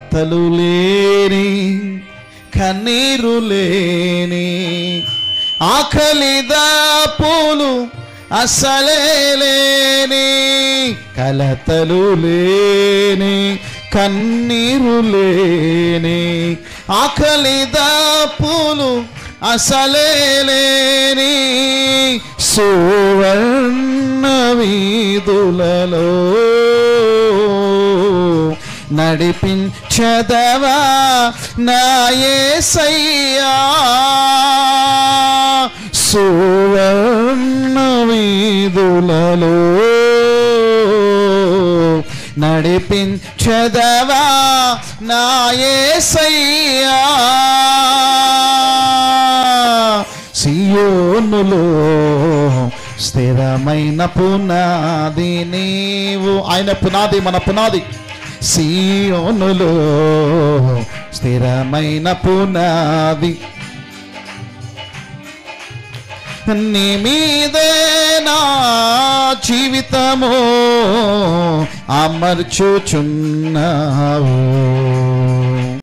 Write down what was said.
తలు లేని కన్నీరు లేని ఆకలిదా పూలు అసలే లేని కలతలు లేని కన్నీరు లేని ఆకలిదా పూలు అసలే లేని సువర్ణ వీధులలో నడిపించదవా నా యేసయ్యా సువర్ణ వీధులలో నడిపించదవా నా యేసయ్యా సియోనులో స్థిరమైన పునాది నీవు. ఆయన పునాది, మన పునాది. సియోనులో స్థిరమైన పునాది నీ మీదే నా జీవితము అమర్చుచున్నావు.